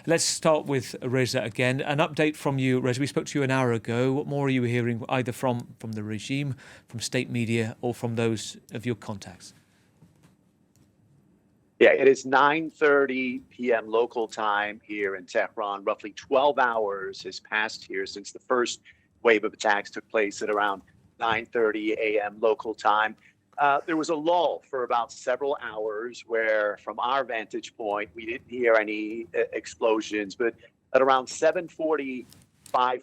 Let's start with Reza again. An update from you, Reza. We spoke to you an hour ago. What more are you hearing, either from the regime, from state media, or from those of your contacts? Yeah, it is 9:30 p.m. local time here in Tehran. Roughly 12 hours has passed here since the first wave of attacks took place at around 9:30 a.m. local time. There was a lull for about several hours where, from our vantage point, we didn't hear any explosions. But at around 7:45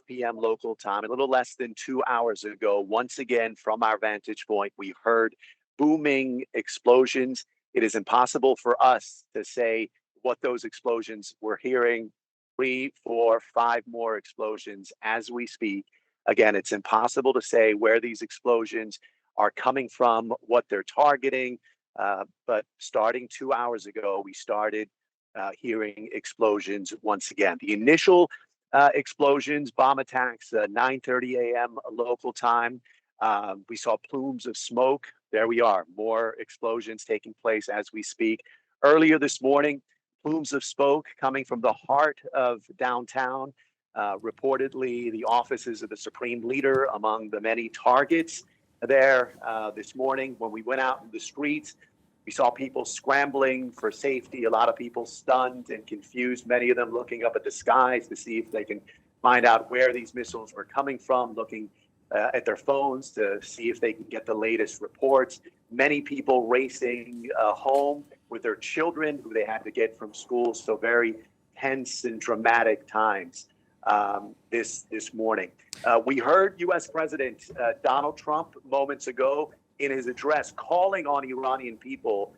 p.m. local time, a little less than 2 hours ago, once again, from our vantage point, we heard booming explosions. It is impossible for us to say what those explosions we're hearing. 3, 4, 5 more explosions as we speak. Again, it's impossible to say where these explosions are coming from, what they're targeting. But starting 2 hours ago, we started hearing explosions once again. The initial explosions, bomb attacks, 9:30 a.m. local time. We saw plumes of smoke. There we are, more explosions taking place as we speak. Earlier this morning, plumes of smoke coming from the heart of downtown. Reportedly, the offices of the Supreme Leader among the many targets there this morning. When we went out in the streets, we saw people scrambling for safety, a lot of people stunned and confused, many of them looking up at the skies to see if they can find out where these missiles were coming from, looking at their phones to see if they can get the latest reports. Many people racing home with their children who they had to get from school. So very tense and dramatic times this morning. We heard U.S. President Donald Trump moments ago in his address calling on Iranian people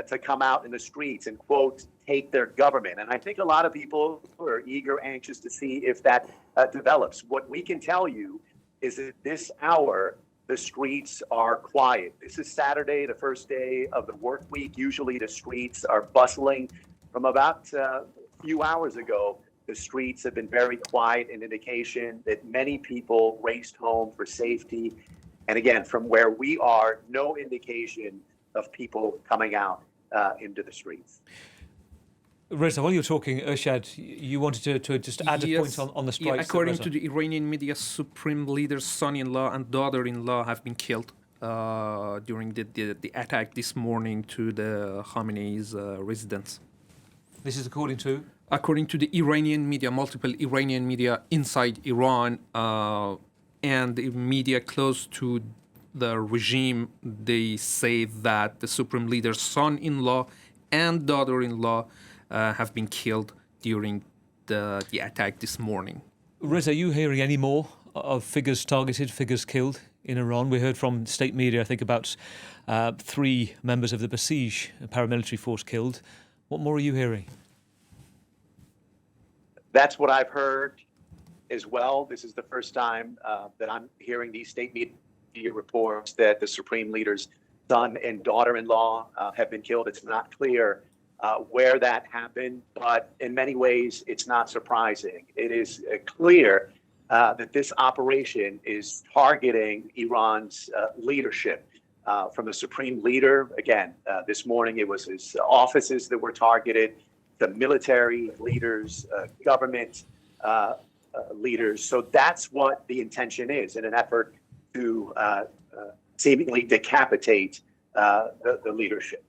to come out in the streets and, quote, take their government. And I think a lot of people are eager, anxious to see if that develops. What we can tell you is that this hour, the streets are quiet. This is Saturday, the first day of the work week. Usually the streets are bustling. From about a few hours ago, the streets have been very quiet, an indication that many people raced home for safety. And again, from where we are, no indication of people coming out into the streets. Reza, while you're talking, Ershad, you wanted to just add a point on the strikes. According to the Iranian media, Supreme Leader's son-in-law and daughter-in-law have been killed during the attack this morning to the Khamenei's residence. This is according to? According to the Iranian media, multiple Iranian media inside Iran and the media close to the regime, they say that the Supreme Leader's son-in-law and daughter-in-law have been killed during the attack this morning. Reza, are you hearing any more of figures targeted, figures killed in Iran? We heard from state media, I think, about 3 members of the Basij paramilitary force killed. What more are you hearing? That's what I've heard as well. This is the first time that I'm hearing these state media reports that the Supreme Leader's son and daughter-in-law have been killed. It's not clear where that happened, but in many ways, it's not surprising. It is clear that this operation is targeting Iran's leadership. From the Supreme Leader, again, this morning it was his offices that were targeted, the military leaders, government leaders. So that's what the intention is in an effort to seemingly decapitate the leadership.